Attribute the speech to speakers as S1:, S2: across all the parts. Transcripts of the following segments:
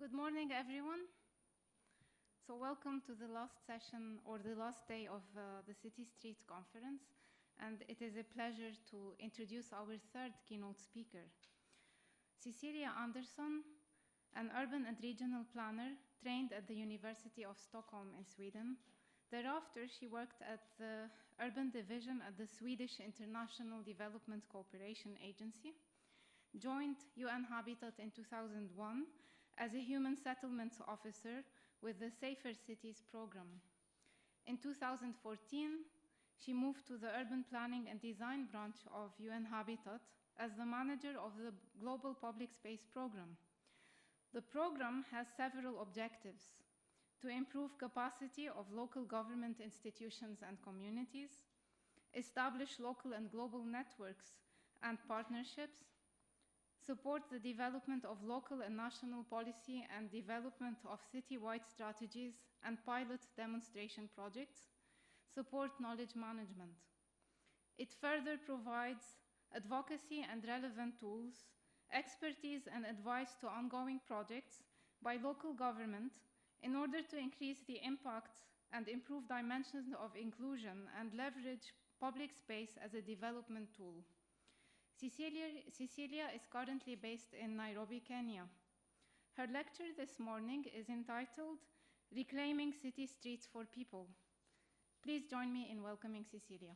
S1: Good morning, everyone. So welcome to the last session or the last day of the City Streets Conference. And it is a pleasure to introduce our third keynote speaker, Cecilia Andersoon, an urban and regional planner trained at the University of Stockholm in Sweden. Thereafter, she worked at the urban division at the Swedish International Development Cooperation Agency, joined UN Habitat in 2001 as a human settlements officer with the Safer Cities program. In 2014, she moved to the urban planning and design branch of UN Habitat as the manager of the Global Public Space program. The program has several objectives: to improve capacity of local government institutions and communities, establish local and global networks and partnerships, support the development of local and national policy and development of city-wide strategies and pilot demonstration projects, support knowledge management. It further provides advocacy and relevant tools, expertise and advice to ongoing projects by local government in order to increase the impact and improve dimensions of inclusion and leverage public space as a development tool. Cecilia is currently based in Nairobi, Kenya. Her lecture this morning is entitled Reclaiming City Streets for People. Please join me in welcoming Cecilia.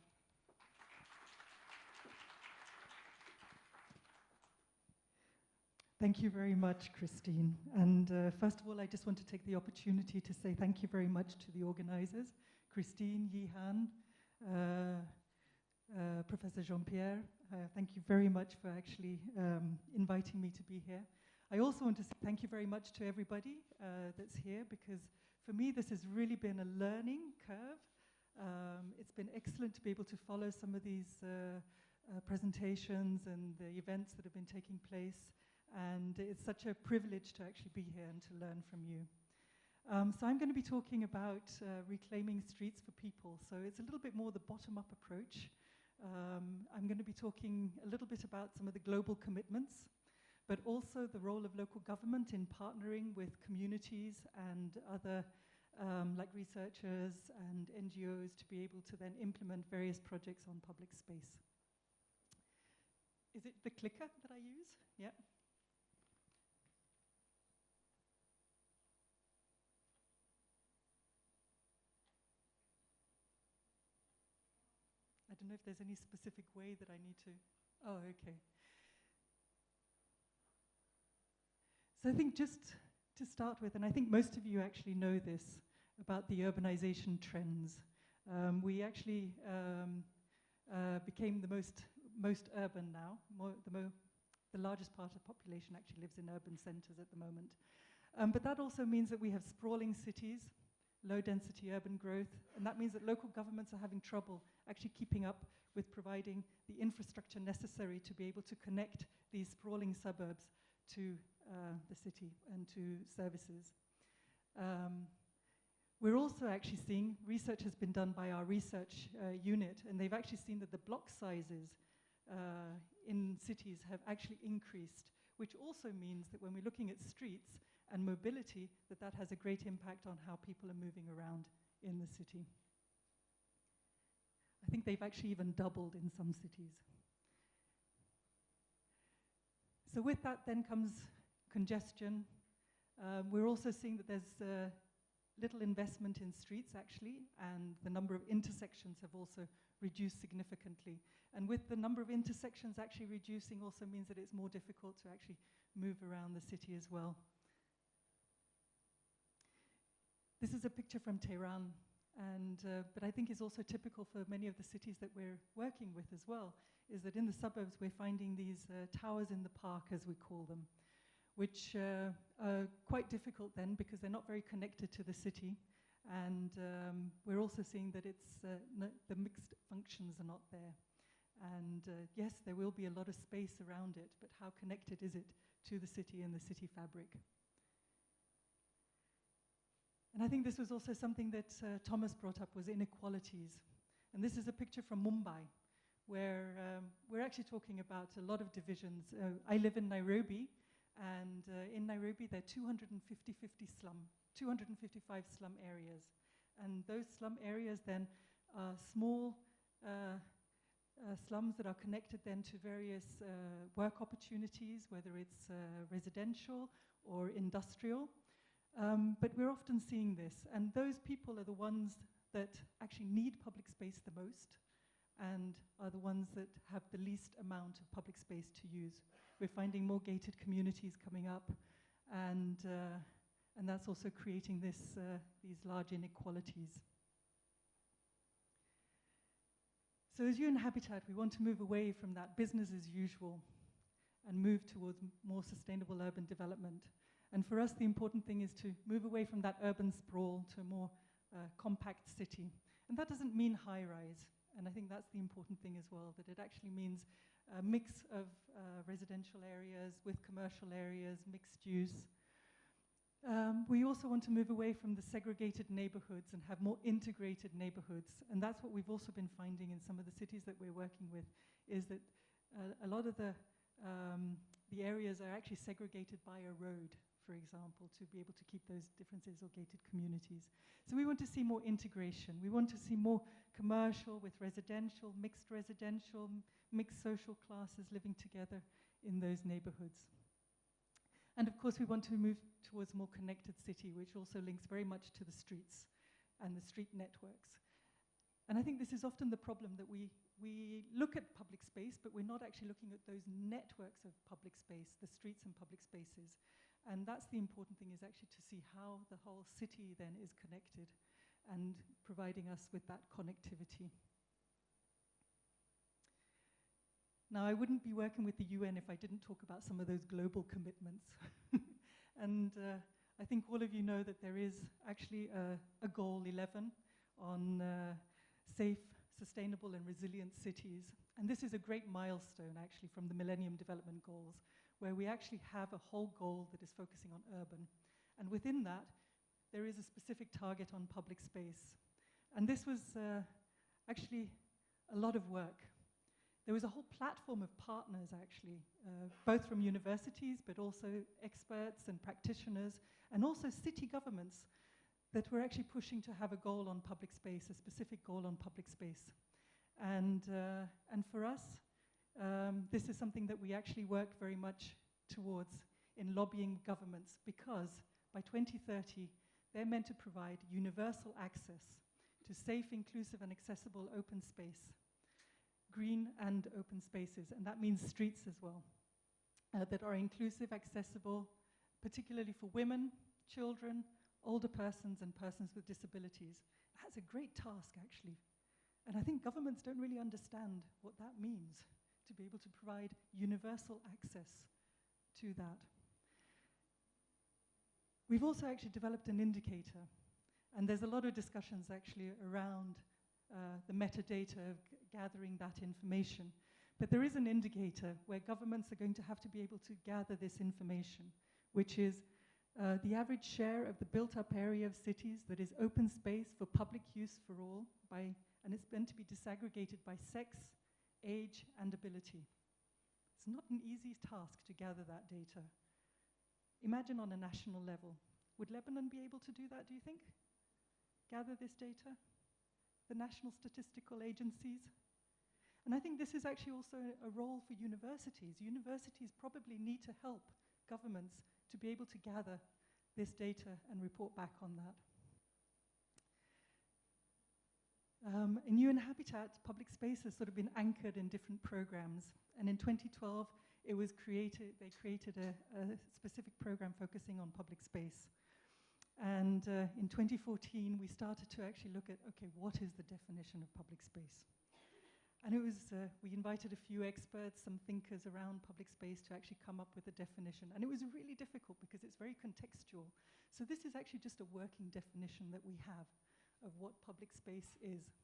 S2: Thank you very much, Christine. And first of all, I just want to take the opportunity to say thank you very much to the organizers, Christine, Yihan, Professor Jean-Pierre. Thank you very much for actually inviting me to be here. I also want to say thank you very much to everybody that's here, because for me this has really been a learning curve. It's been excellent to be able to follow some of these presentations and the events that have been taking place. And it's such a privilege to actually be here and to learn from you. So I'm going to be talking about reclaiming streets for people. So it's a little bit more the bottom-up approach. I'm going to be talking a little bit about some of the global commitments, but also the role of local government in partnering with communities and other like researchers and NGOs to be able to then implement various projects on public space. Is it the clicker that I use? Yeah. I don't know if there's any specific way that I need to... Oh, okay. So I think just to start with, and I think most of you actually know this about the urbanization trends. We actually became the most urban now. The largest part of the population actually lives in urban centers at the moment. But that also means that we have sprawling cities, low-density urban growth, and that means that local governments are having trouble actually keeping up with providing the infrastructure necessary to be able to connect these sprawling suburbs to the city and to services. We're also actually seeing, research has been done by our research unit, and they've actually seen that the block sizes in cities have actually increased, which also means that when we're looking at streets and mobility, that has a great impact on how people are moving around in the city. I think they've actually even doubled in some cities. So with that then comes congestion. We're also seeing that there's little investment in streets actually, and the number of intersections have also reduced significantly. And with the number of intersections actually reducing also means that it's more difficult to actually move around the city as well. This is a picture from Tehran, but I think is also typical for many of the cities that we're working with as well, is that in the suburbs we're finding these towers in the park, as we call them, which are quite difficult then because they're not very connected to the city. And we're also seeing that it's the mixed functions are not there. And yes, there will be a lot of space around it, but how connected is it to the city and the city fabric? And I think this was also something that Thomas brought up, was inequalities. And this is a picture from Mumbai, where we're actually talking about a lot of divisions. I live in Nairobi, And in Nairobi, there are 255 slum areas. And those slum areas then are small slums that are connected then to various work opportunities, whether it's residential or industrial. But we're often seeing this. And those people are the ones that actually need public space the most and are the ones that have the least amount of public space to use. We're finding more gated communities coming up, and that's also creating these large inequalities. So as UN Habitat, we want to move away from that business as usual and move towards more sustainable urban development. And for us, the important thing is to move away from that urban sprawl to a more compact city. And that doesn't mean high-rise. And I think that's the important thing as well, that it actually means a mix of residential areas with commercial areas, mixed use. We also want to move away from the segregated neighborhoods and have more integrated neighborhoods. And that's what we've also been finding in some of the cities that we're working with, is that a lot of the areas are actually segregated by a road, for example, to be able to keep those differences or gated communities. So we want to see more integration. We want to see more commercial with residential, mixed social classes living together in those neighborhoods. And of course, we want to move towards a more connected city, which also links very much to the streets and the street networks. And I think this is often the problem, that we look at public space, but we're not actually looking at those networks of public space, the streets and public spaces. And that's the important thing, is actually to see how the whole city then is connected and providing us with that connectivity. Now, I wouldn't be working with the UN if I didn't talk about some of those global commitments. And I think all of you know that there is actually a goal 11 on safe, sustainable and resilient cities. And this is a great milestone actually from the Millennium Development Goals, where we actually have a whole goal that is focusing on urban. And within that, there is a specific target on public space. And this was actually a lot of work. There was a whole platform of partners actually, both from universities, but also experts and practitioners, and also city governments that were actually pushing to have a goal on public space, a specific goal on public space. And for us, this is something that we actually work very much towards in lobbying governments, because by 2030, they're meant to provide universal access to safe, inclusive, and accessible open space, green and open spaces, and that means streets as well, that are inclusive, accessible, particularly for women, children, older persons, and persons with disabilities. That's a great task, actually. And I think governments don't really understand what that means, to be able to provide universal access to that. We've also actually developed an indicator, and there's a lot of discussions actually around the metadata of gathering that information. But there is an indicator where governments are going to have to be able to gather this information, which is the average share of the built-up area of cities that is open space for public use for all, and it's meant to be disaggregated by sex, age, and ability. It's not an easy task to gather that data. Imagine on a national level. Would Lebanon be able to do that, do you think? Gather this data? The national statistical agencies? And I think this is actually also a role for universities. Universities probably need to help governments to be able to gather this data and report back on that. In UN Habitat, public space has sort of been anchored in different programs. And in 2012, they created a specific program focusing on public space. And in 2014, we started to actually look at, okay, what is the definition of public space? And it was, we invited a few experts, some thinkers around public space to actually come up with a definition. And it was really difficult because it's very contextual. So this is actually just a working definition that we have of what public space is.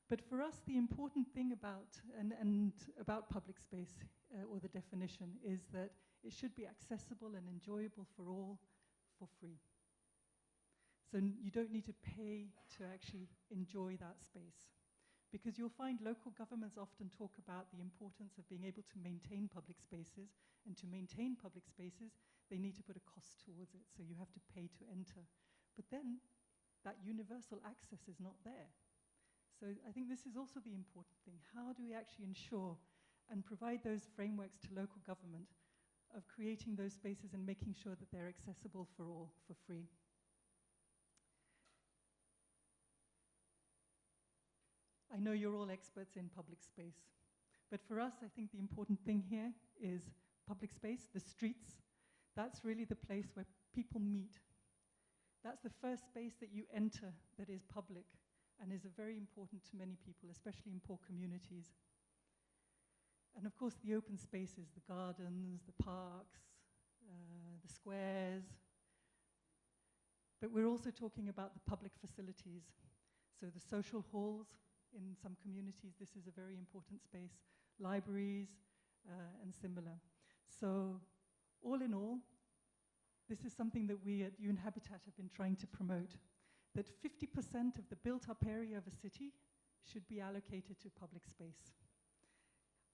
S2: But for us, the important thing about public space, or the definition, is that it should be accessible and enjoyable for all for free. So you don't need to pay to actually enjoy that space. because you'll find local governments often talk about the importance of being able to maintain public spaces, and to maintain public spaces, they need to put a cost towards it, so you have to pay to enter. But then, that universal access is not there. So I think this is also the important thing. How do we actually ensure and provide those frameworks to local government of creating those spaces and making sure that they're accessible for all, for free? I know you're all experts in public space, but for us, I think the important thing here is public space, the streets. That's really the place where people meet. That's the first space that you enter that is public and is very important to many people, especially in poor communities. And of course, the open spaces, the gardens, the parks, the squares. But we're also talking about the public facilities. So the social halls. In some communities, this is a very important space, libraries, and similar. So, all in all, this is something that we at UN Habitat have been trying to promote, that 50% of the built-up area of a city should be allocated to public space.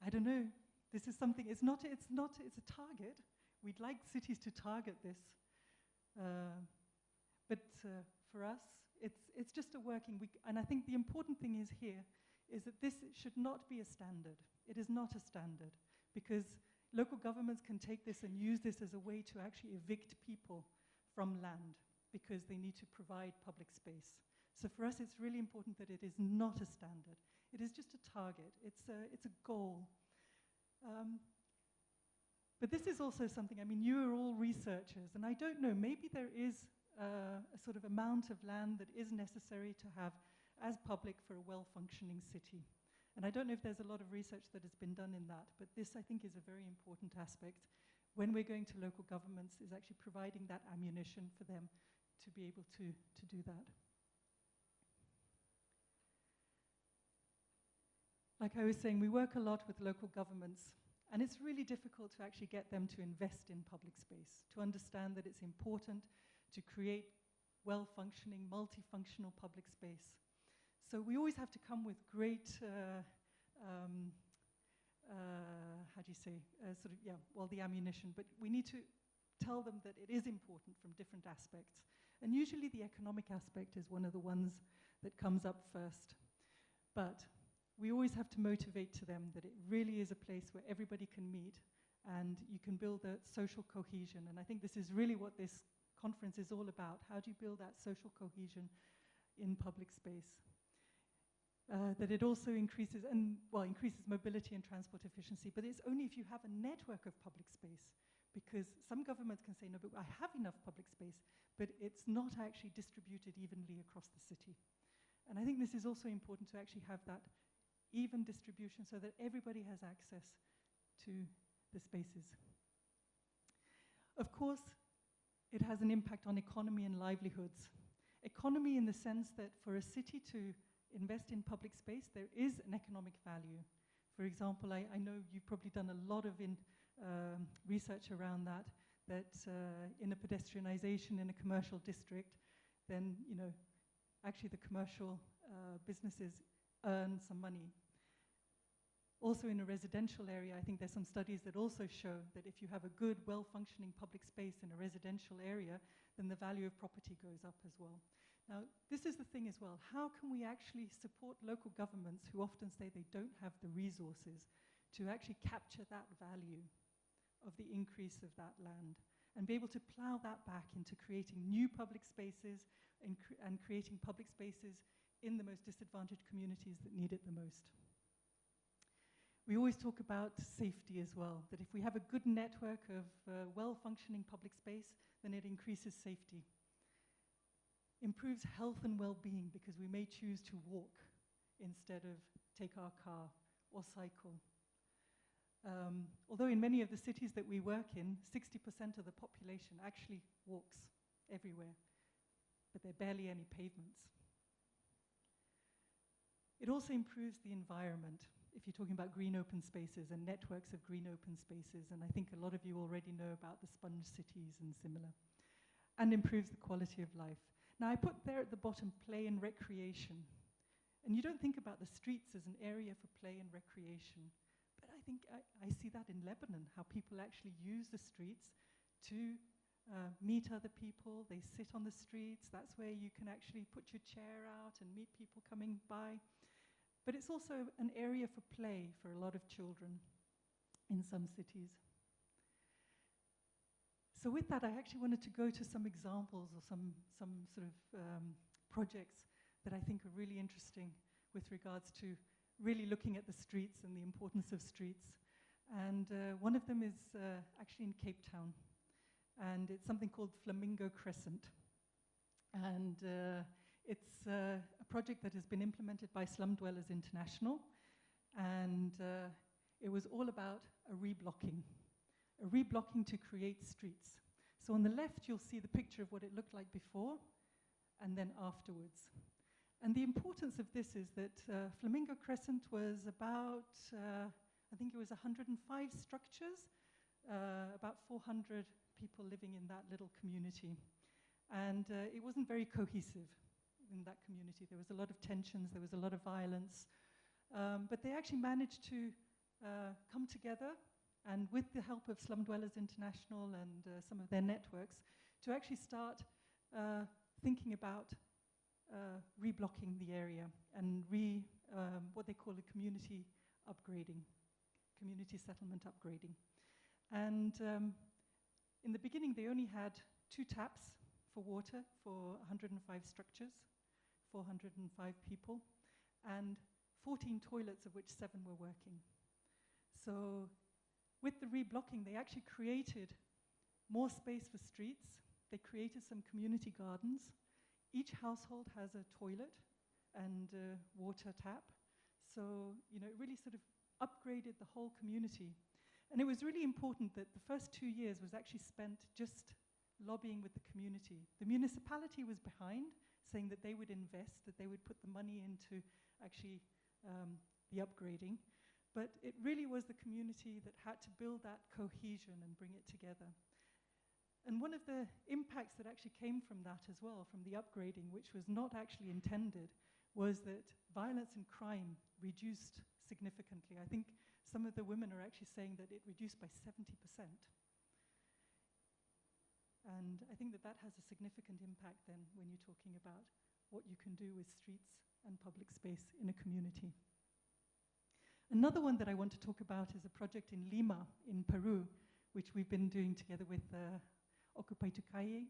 S2: I don't know, this is something, it's a target. We'd like cities to target this. But for us, it's just a working week. And I think the important thing is here is that this should not be a standard. It is not a standard, because local governments can take this and use this as a way to actually evict people from land because they need to provide public space. So for us, it's really important that it is not a standard. It is just a target. It's a goal. But this is also something, I mean, you are all researchers, and I don't know, maybe there is a sort of amount of land that is necessary to have as public for a well-functioning city. And I don't know if there's a lot of research that has been done in that, but this, I think, is a very important aspect when we're going to local governments, is actually providing that ammunition for them to be able to do that. Like I was saying, we work a lot with local governments, and it's really difficult to actually get them to invest in public space, to understand that it's important to create well-functioning, multifunctional public space. So we always have to come with great, the ammunition, but we need to tell them that it is important from different aspects. And usually the economic aspect is one of the ones that comes up first. But we always have to motivate to them that it really is a place where everybody can meet and you can build a social cohesion. And I think this is really what this conference is all about. How do you build that social cohesion in public space? That it also increases mobility and transport efficiency, but it's only if you have a network of public space, because some governments can say, no, but I have enough public space, but it's not actually distributed evenly across the city. And I think this is also important to actually have that even distribution so that everybody has access to the spaces. Of course, it has an impact on economy and livelihoods. Economy in the sense that for a city to invest in public space, there is an economic value. For example, I know you've probably done a lot of research around that in a pedestrianization in a commercial district, then, actually the commercial businesses earn some money. Also in a residential area, I think there's some studies that also show that if you have a good, well-functioning public space in a residential area, then the value of property goes up as well. Now, this is the thing as well. How can we actually support local governments who often say they don't have the resources to actually capture that value of the increase of that land and be able to plow that back into creating new public spaces and creating public spaces in the most disadvantaged communities that need it the most? We always talk about safety as well, that if we have a good network of well-functioning public space, then it increases safety. Improves health and well-being, because we may choose to walk instead of take our car or cycle. Although in many of the cities that we work in, 60% of the population actually walks everywhere, but there are barely any pavements. It also improves the environment. If you're talking about green open spaces and networks of green open spaces, and I think a lot of you already know about the sponge cities and similar, and improves the quality of life. Now, I put there at the bottom play and recreation. And you don't think about the streets as an area for play and recreation. But I think I see that in Lebanon, how people actually use the streets to meet other people. They sit on the streets. That's where you can actually put your chair out and meet people coming by. But it's also an area for play for a lot of children in some cities. So with that, I actually wanted to go to some examples or some sort of projects that I think are really interesting with regards to really looking at the streets and the importance of streets. And one of them is actually in Cape Town. And it's something called FLAMINGO CRESCENT. And it's a project that has been implemented by Slum Dwellers International. And it was all about a reblocking to create streets. So on the left, you'll see the picture of what it looked like before and then afterwards. And the importance of this is that FLAMINGO CRESCENT was about, I think it was 105 structures, about 400 people living in that little community. And it wasn't very cohesive in that community. There was a lot of tensions, there was a lot of violence. But they actually managed to come together, and with the help of Slum Dwellers International and some of their networks, to actually start thinking about reblocking the area and what they call a community upgrading, community settlement upgrading. And in the beginning, they only had 2 taps for water for 105 structures, 405 people, and 14 toilets, of which 7 were working. So with the reblocking, they actually created more space for streets. They created some community gardens. Each household has a toilet and a water tap. So, you know, it really sort of upgraded the whole community. And it was really important that the first 2 years was actually spent just lobbying with the community. The municipality was behind, saying that they would invest, that they would put the money into actually the upgrading. But it really was the community that had to build that cohesion and bring it together. And one of the impacts that actually came from that as well, from the upgrading, which was not actually intended, was that violence and crime reduced significantly. I think some of the women are actually saying that it reduced by 70%. And I think that that has a significant impact then when you're talking about what you can do with streets and public space in a community. Another one that I want to talk about is a project in Lima, in Peru, which we've been doing together with Occupy tu Calle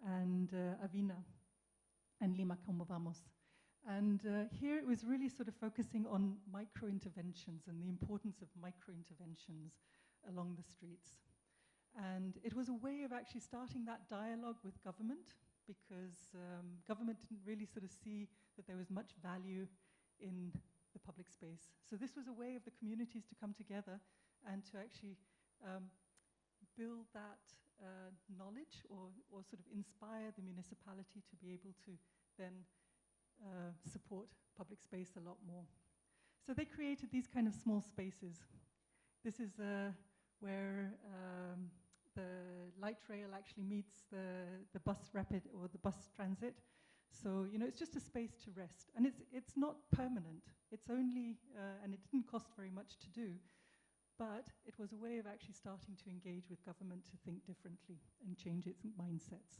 S2: and Avina and Lima Como Vamos. And here it was really sort of focusing on micro-interventions and the importance of micro-interventions along the streets. And it was a way of actually starting that dialogue with government, because government didn't really sort of see that there was much value in the public space. So this was a way of the communities to come together and to actually build that knowledge or sort of inspire the municipality to be able to then support public space a lot more. So they created these kind of small spaces. This is where the light rail actually meets the bus rapid or the bus transit. So, you know, it's just a space to rest. And it's not permanent. It's only, and it didn't cost very much to do, but it was a way of actually starting to engage with government to think differently and change its mindsets.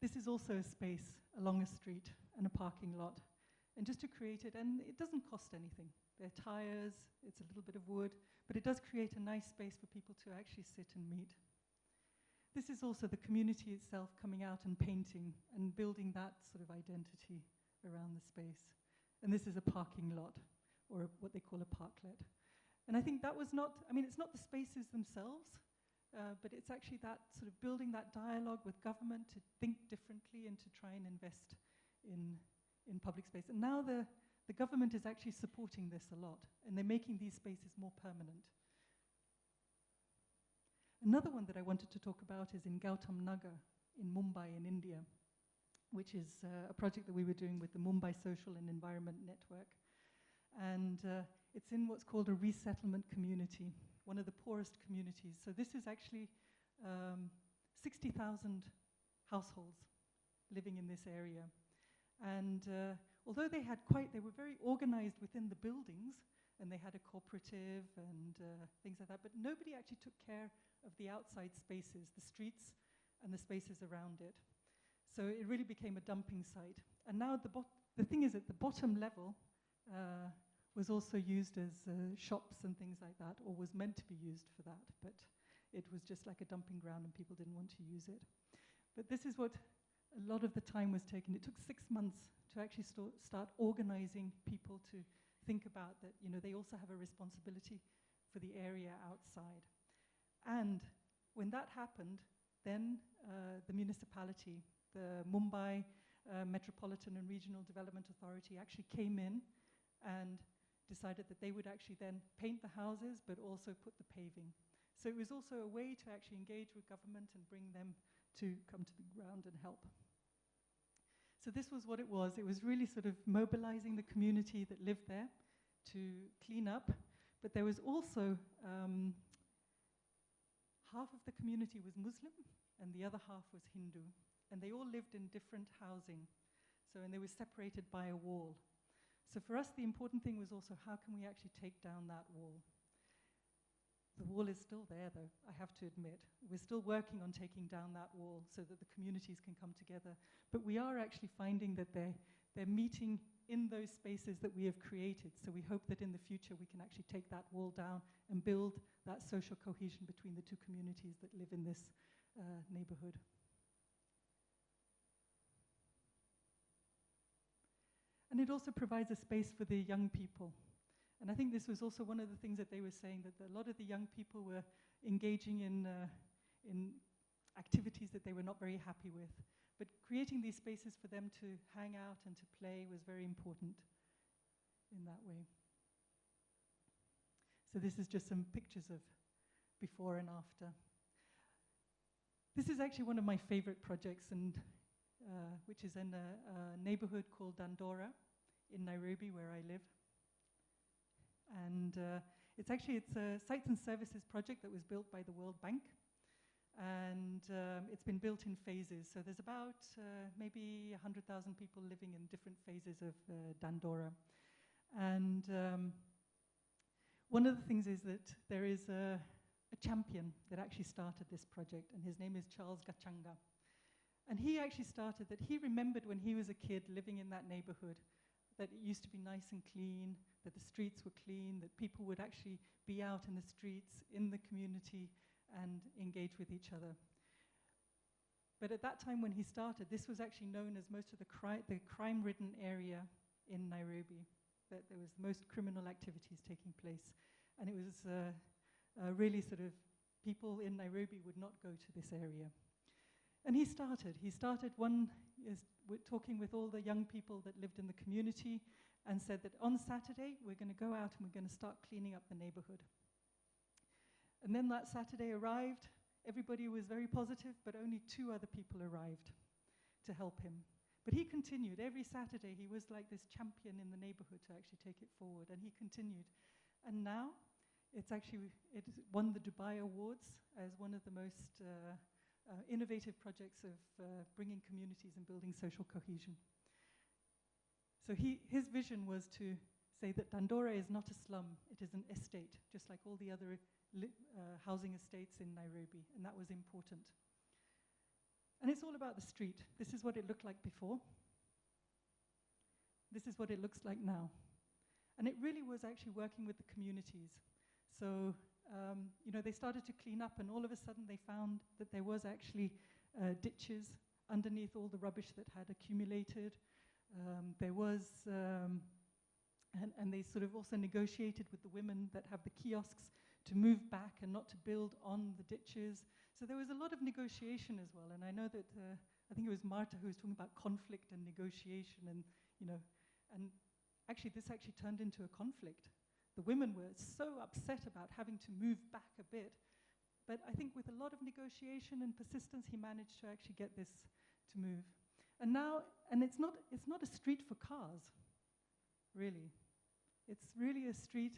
S2: This is also a space along a street and a parking lot. And just to create it, and it doesn't cost anything. There are tires, it's a little bit of wood, but it does create a nice space for people to actually sit and meet. This is also the community itself coming out and painting and building that sort of identity around the space. And this is a parking lot, or what they call a parklet. And I think that was not, I mean, it's not the spaces themselves, but it's actually that sort of building that dialogue with government to think differently and to try and invest in public space. And now the government is actually supporting this a lot, and they're making these spaces more permanent. Another one that I wanted to talk about is in Gautam Nagar in Mumbai in India, which is a project that we were doing with the Mumbai Social and Environment Network. And it's in what's called a resettlement community, one of the poorest communities. So this is actually 60,000 households living in this area. And although they were very organized within the buildings, and they had a cooperative and things like that, but nobody actually took care of the outside spaces, the streets and the spaces around it. So it really became a dumping site. And now the thing is, at the bottom level was also used as shops and things like that, or was meant to be used for that, but it was just like a dumping ground and people didn't want to use it. But this is what a lot of the time was taken. It took 6 months to actually start organizing people to think about that, you know, they also have a responsibility for the area outside. And when that happened, then the municipality, the Mumbai Metropolitan and Regional Development Authority actually came in and decided that they would actually then paint the houses but also put the paving. So it was also a way to actually engage with government and bring them to come to the ground and help. So this was what it was. It was really sort of mobilizing the community that lived there to clean up. But there was also half of the community was Muslim and the other half was Hindu. And they all lived in different housing. So, and they were separated by a wall. So for us, the important thing was also, how can we actually take down that wall? The wall is still there, though, I have to admit. We're still working on taking down that wall so that the communities can come together. But we are actually finding that they're meeting in those spaces that we have created. So we hope that in the future we can actually take that wall down and build that social cohesion between the two communities that live in this neighborhood. And it also provides a space for the young people. And I think this was also one of the things that they were saying, that a lot of the young people were engaging in activities that they were not very happy with. But creating these spaces for them to hang out and to play was very important in that way. So this is just some pictures of before and after. This is actually one of my favorite projects, and which is in a neighborhood called Dandora in Nairobi, where I live. And it's a sites and services project that was built by the World Bank. And it's been built in phases. So there's about maybe 100,000 people living in different phases of Dandora. And one of the things is that there is a champion that actually started this project, and his name is Charles Gachanga. And he actually started that he remembered when he was a kid living in that neighborhood that it used to be nice and clean, that the streets were clean, that people would actually be out in the streets, in the community, and engage with each other. But at that time when he started, this was actually known as most of the crime-ridden area in Nairobi, that there was the most criminal activities taking place. And it was really sort of, people in Nairobi would not go to this area. And he started talking with all the young people that lived in the community and said that on Saturday, we're going to go out and we're going to start cleaning up the neighborhood. And then that Saturday arrived, everybody was very positive, but only 2 other people arrived to help him. But he continued. Every Saturday, he was like this champion in the neighborhood to actually take it forward, and he continued. And now, it won the Dubai Awards as one of the most innovative projects of bringing communities and building social cohesion. So his vision was to say that Dandora is not a slum, it is an estate, just like all the other housing estates in Nairobi, and that was important. And it's all about the street. This is what it looked like before. This is what it looks like now. And it really was actually working with the communities. So they started to clean up, and all of a sudden they found that there was actually ditches underneath all the rubbish that had accumulated. And they sort of also negotiated with the women that have the kiosks to move back and not to build on the ditches. So there was a lot of negotiation as well. And I know that, I think it was Marta who was talking about conflict and negotiation, and actually this actually turned into a conflict. The women were so upset about having to move back a bit, but I think with a lot of negotiation and persistence, he managed to actually get this to move. And it's not a street for cars, really. It's really a street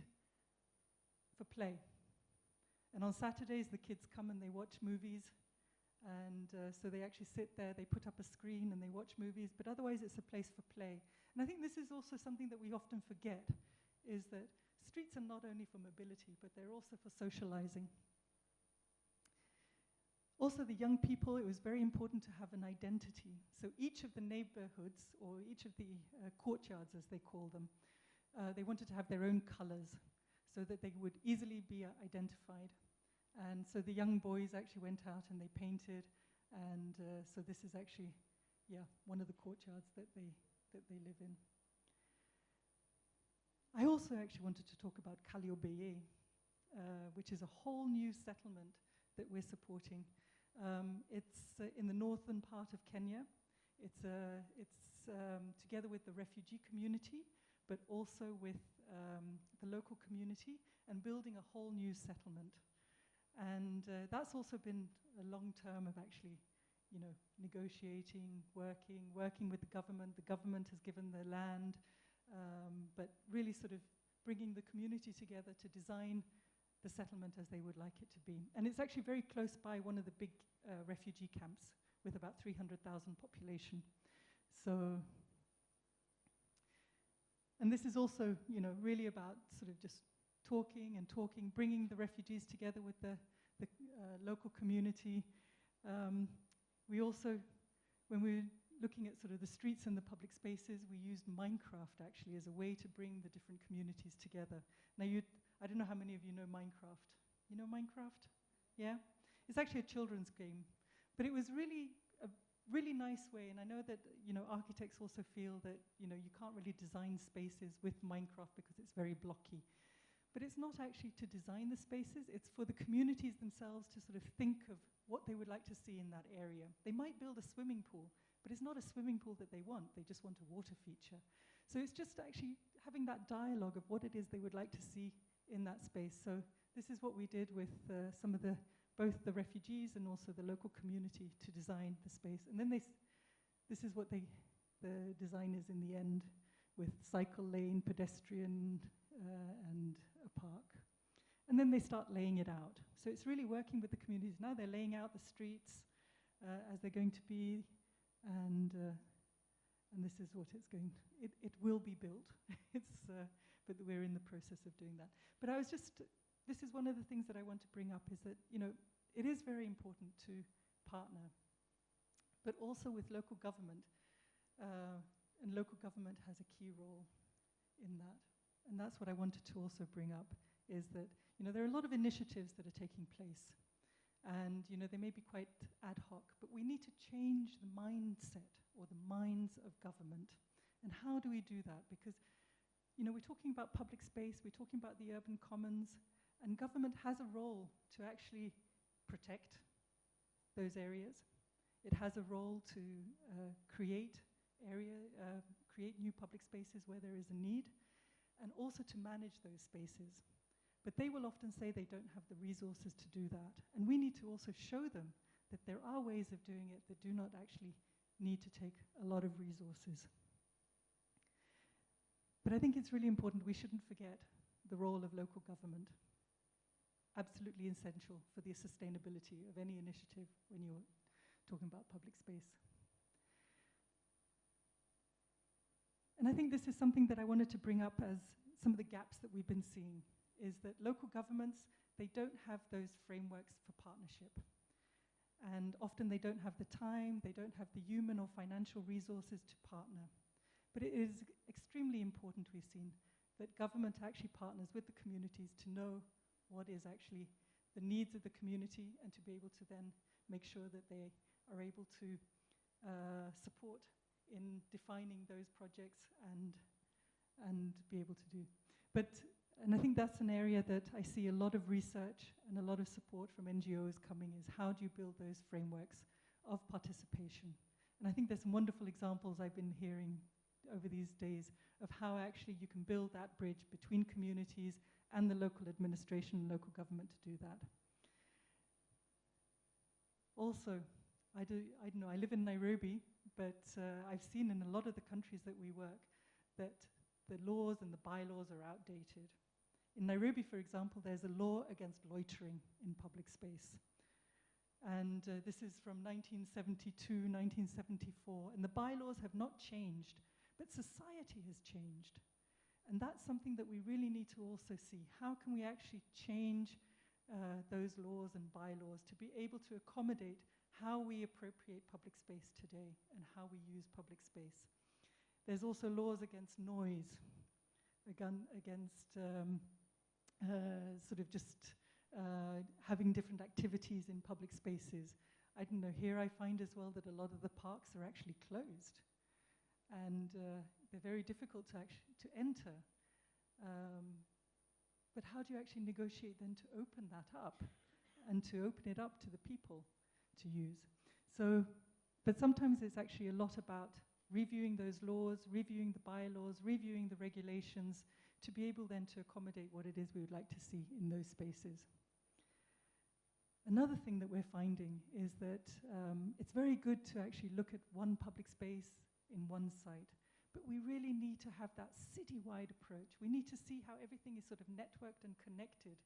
S2: for play. And on Saturdays, the kids come and they watch movies, And so they actually sit there, they put up a screen and they watch movies, but otherwise it's a place for play. And I think this is also something that we often forget, is that streets are not only for mobility, but they're also for socializing. Also, the young people, it was very important to have an identity. So each of the neighborhoods, or each of the courtyards, as they call them, they wanted to have their own colors so that they would easily be identified. And so the young boys actually went out and they painted. And so this is actually, one of the courtyards that they live in. I also actually wanted to talk about Kaliobeye, which is a whole new settlement that we're supporting. It's in the northern part of Kenya. It's together with the refugee community, but also with the local community, and building a whole new settlement. And that's also been a long term of actually, negotiating, working with the government. The government has given the land, but really sort of bringing the community together to design the settlement as they would like it to be. And it's actually very close by one of the big refugee camps with about 300,000 population. So, and this is also, really about sort of just talking, bringing the refugees together with the local community. We also, when we were looking at sort of the streets and the public spaces, we used Minecraft actually as a way to bring the different communities together. Now, I don't know how many of you know Minecraft. You know Minecraft? Yeah? It's actually a children's game. But it was really a really nice way, and I know that, architects also feel that, you can't really design spaces with Minecraft because it's very blocky. But it's not actually to design the spaces, it's for the communities themselves to sort of think of what they would like to see in that area. They might build a swimming pool, but it's not a swimming pool that they want, they just want a water feature. So it's just actually having that dialogue of what it is they would like to see in that space. So this is what we did with some of both the refugees and also the local community to design the space. And then this is what the design is in the end, with cycle lane, pedestrian, and a park. And then they start laying it out. So it's really working with the communities. Now they're laying out the streets as they're going to be, and this is what it's going to, it will be built. But we're in the process of doing that. But this is one of the things that I want to bring up, is that, it is very important to partner, but also with local government. And local government has a key role in that. And that's what I wanted to also bring up, is that, there are a lot of initiatives that are taking place. And, they may be quite ad hoc, but we need to change the mindset or the minds of government. And how do we do that? Because, we're talking about public space, we're talking about the urban commons, and government has a role to actually protect those areas. It has a role to create new public spaces where there is a need, and also to manage those spaces. But they will often say they don't have the resources to do that. And we need to also show them that there are ways of doing it that do not actually need to take a lot of resources. But I think it's really important, we shouldn't forget the role of local government. Absolutely essential for the sustainability of any initiative when you're talking about public space. And I think this is something that I wanted to bring up as some of the gaps that we've been seeing, is that local governments, they don't have those frameworks for partnership. And often they don't have the time, they don't have the human or financial resources to partner. But it is extremely important, we've seen, that government actually partners with the communities to know what is actually the needs of the community, and to be able to then make sure that they are able to support in defining those projects and be able to do. And I think that's an area that I see a lot of research and a lot of support from NGOs coming, is how do you build those frameworks of participation? And I think there's some wonderful examples I've been hearing over these days of how actually you can build that bridge between communities and the local administration and local government to do that. Also, I live in Nairobi, but I've seen in a lot of the countries that we work that the laws and the bylaws are outdated. In Nairobi, for example, there's a law against loitering in public space. And this is from 1972, 1974. And the bylaws have not changed, but society has changed. And that's something that we really need to also see. How can we actually change those laws and bylaws to be able to accommodate how we appropriate public space today and how we use public space? There's also laws against noise, against sort of just having different activities in public spaces. I don't know, here I find as well that a lot of the parks are actually closed. And they're very difficult to enter. But how do you actually negotiate then to open that up and to open it up to the people to use? So, but sometimes it's actually a lot about reviewing those laws, reviewing the bylaws, reviewing the regulations to be able then to accommodate what it is we would like to see in those spaces. Another thing that we're finding is that it's very good to actually look at one public space in one site, but we really need to have that city-wide approach. We need to see how everything is sort of networked and connected.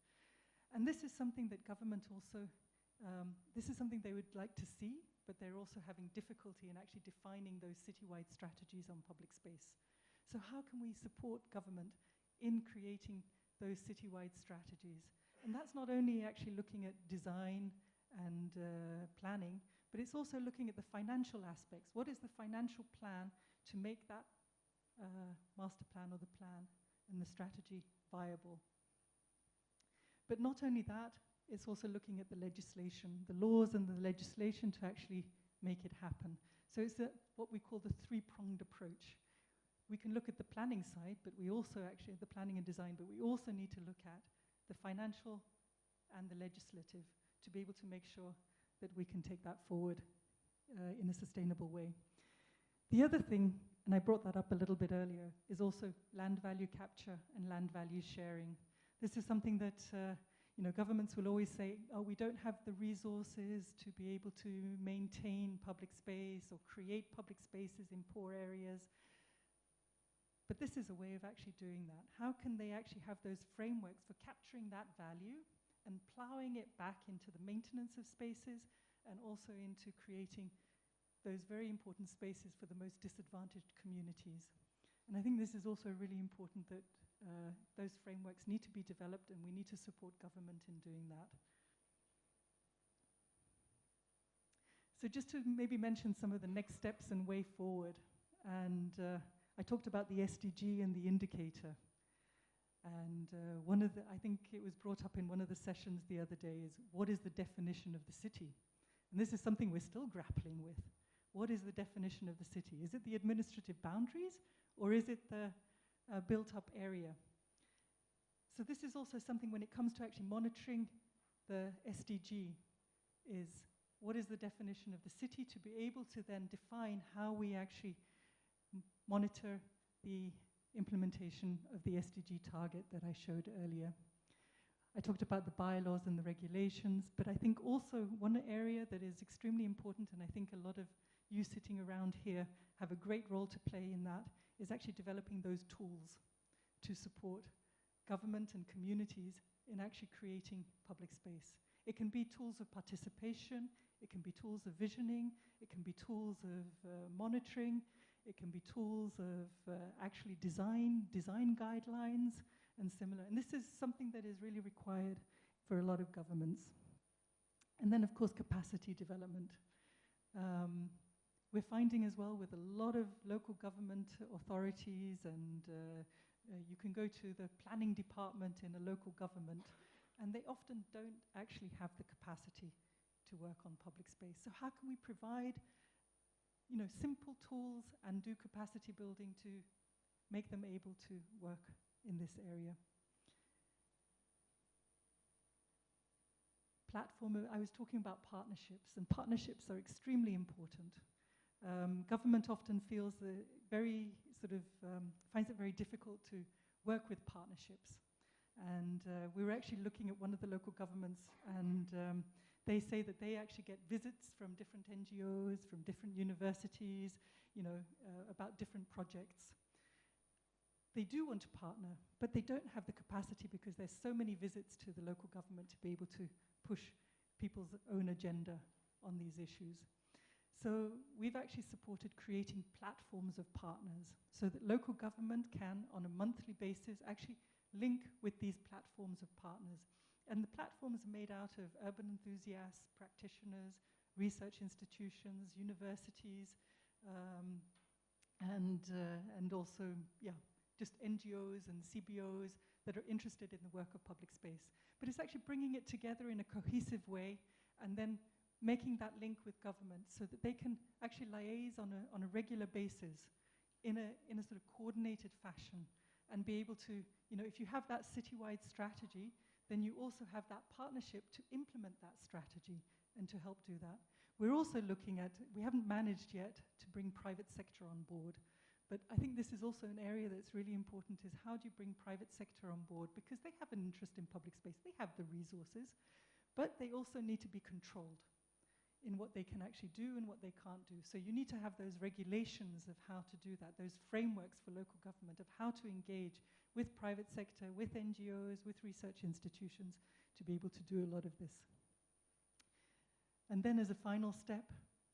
S2: And this is something that government also, this is something they would like to see, but they're also having difficulty in actually defining those city-wide strategies on public space. So how can we support government in creating those city-wide strategies? And that's not only actually looking at design and planning, but it's also looking at the financial aspects. What is the financial plan to make that master plan or the plan and the strategy viable? But not only that, it's also looking at the legislation, the laws and the legislation to actually make it happen. So it's what we call the three-pronged approach. We can look at the planning side, but we also actually, the planning and design, but we also need to look at the financial and the legislative to be able to make sure that we can take that forward in a sustainable way. The other thing, and I brought that up a little bit earlier, is also land value capture and land value sharing. This is something that governments will always say, oh, we don't have the resources to be able to maintain public space or create public spaces in poor areas. But this is a way of actually doing that. How can they actually have those frameworks for capturing that value and plowing it back into the maintenance of spaces and also into creating those very important spaces for the most disadvantaged communities? And I think this is also really important that those frameworks need to be developed, and we need to support government in doing that. So just to maybe mention some of the next steps and way forward. And I talked about the SDG and the indicator. And I think it was brought up in one of the sessions the other day, is what is the definition of the city? And this is something we're still grappling with. What is the definition of the city? Is it the administrative boundaries, or is it the built-up area? So this is also something when it comes to actually monitoring the SDG, is what is the definition of the city, to be able to then define how we actually monitor the implementation of the SDG target that I showed earlier. I talked about the bylaws and the regulations, but I think also one area that is extremely important, and I think a lot of you sitting around here have a great role to play in that, is actually developing those tools to support government and communities in actually creating public space. It can be tools of participation, it can be tools of visioning, it can be tools of monitoring, it can be tools of actually design guidelines and similar. And this is something that is really required for a lot of governments. And then, of course, capacity development. We're finding as well with a lot of local government authorities, and you can go to the planning department in a local government, and they often don't actually have the capacity to work on public space. So how can we provide simple tools and do capacity building to make them able to work in this area? I was talking about partnerships, and partnerships are extremely important. Government often feels finds it very difficult to work with partnerships. And we were actually looking at one of the local governments, and they say that they actually get visits from different NGOs, from different universities, about different projects. They do want to partner, but they don't have the capacity because there's so many visits to the local government to be able to push people's own agenda issues. So we've actually supported creating platforms of partners so that local government can, on a monthly basis, actually link with these platforms of partners. And the platforms are made out of urban enthusiasts, practitioners, research institutions, universities, and also, just NGOs and CBOs that are interested in the work of public space. But it's actually bringing it together in a cohesive way and then making that link with government so that they can actually liaise on a regular basis in a sort of coordinated fashion and be able to, if you have that citywide strategy, then you also have that partnership to implement that strategy and to help do that. We're also looking at, we haven't managed yet to bring private sector on board, but I think this is also an area that's really important, is how do you bring private sector on board? Because they have an interest in public space, they have the resources, but they also need to be controlled in what they can actually do and what they can't do. So you need to have those regulations of how to do that, those frameworks for local government of how to engage with private sector, with NGOs, with research institutions to be able to do a lot of this. And then as a final step,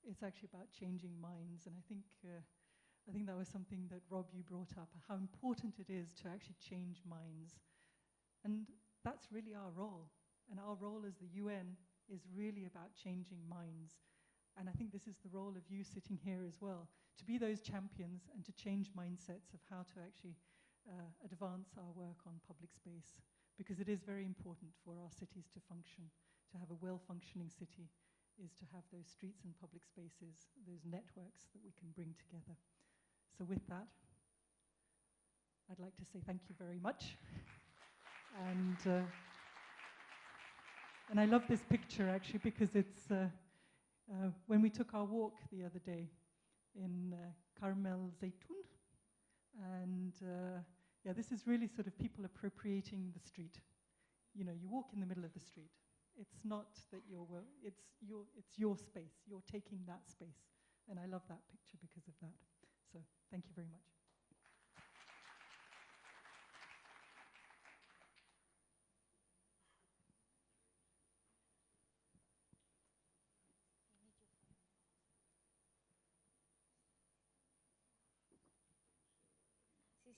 S2: it's actually about changing minds. And I think that was something that, Rob, you brought up, how important it is to actually change minds. And that's really our role. And our role as the UN is really about changing minds. And I think this is the role of you sitting here as well, to be those champions and to change mindsets of how to actually advance our work on public space. Because it is very important for our cities to function. To have a well-functioning city is to have those streets and public spaces, those networks that we can bring together. So with that, I'd like to say thank you very much. And I love this picture actually because it's when we took our walk the other day in Carmel Zaytun, and this is really sort of people appropriating the street. You walk in the middle of the street. It's not that it's your space. You're taking that space, and I love that picture because of that. So thank you very much.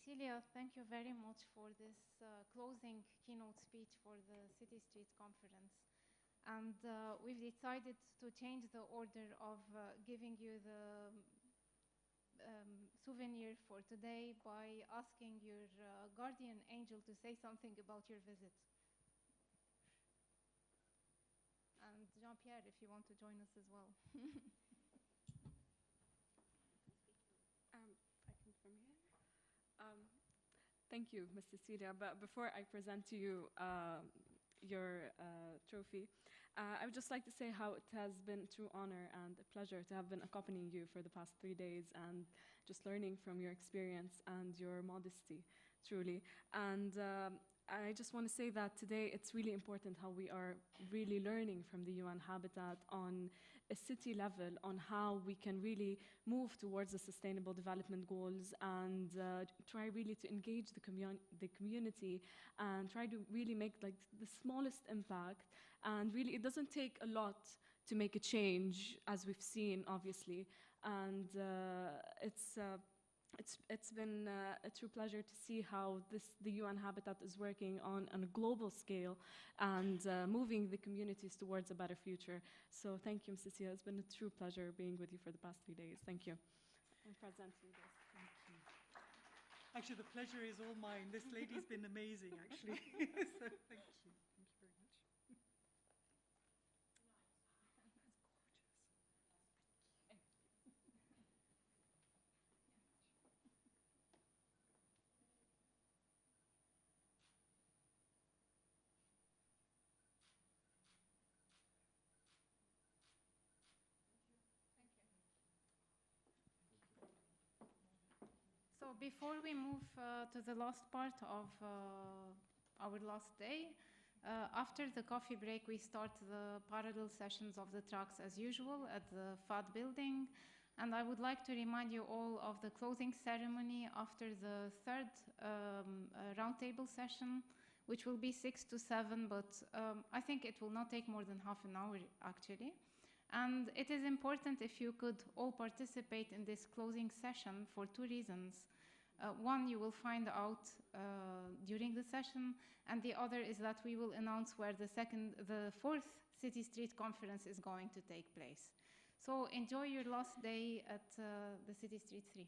S1: Cecilia, thank you very much for this closing keynote speech for the City Street Conference. And we've decided to change the order of giving you the souvenir for today by asking your guardian angel to say something about your visit. And Jean-Pierre, if you want to join us as well.
S3: Thank you, Ms. Cecilia. But before I present to you your trophy, I would just like to say how it has been a true honor and a pleasure to have been accompanying you for the past 3 days and just learning from your experience and your modesty, truly. And I just want to say that today it's really important how we are really learning from the UN Habitat on a city level on how we can really move towards the sustainable development goals and try really to engage the community and try to really make like the smallest impact. And really it doesn't take a lot to make a change, as we've seen, obviously. And it's been a true pleasure to see how the UN Habitat is working on a global scale and moving the communities towards a better future. So thank you, Ms. Cecilia. It's been a true pleasure being with you for the past 3 days. Thank you. I'm presenting this.
S2: Thank you. Actually, the pleasure is all mine. This lady's been amazing, actually. So thank you. Thank you very much.
S1: So before we move to the last part of our last day, after the coffee break, we start the parallel sessions of the tracks as usual at the FAD building. And I would like to remind you all of the closing ceremony after the third roundtable session, which will be 6 to 7, but I think it will not take more than half an hour, actually. And it is important if you could all participate in this closing session for two reasons. One, you will find out during the session, and the other is that we will announce where the fourth City Street Conference is going to take place. So enjoy your last day at the City Street 3.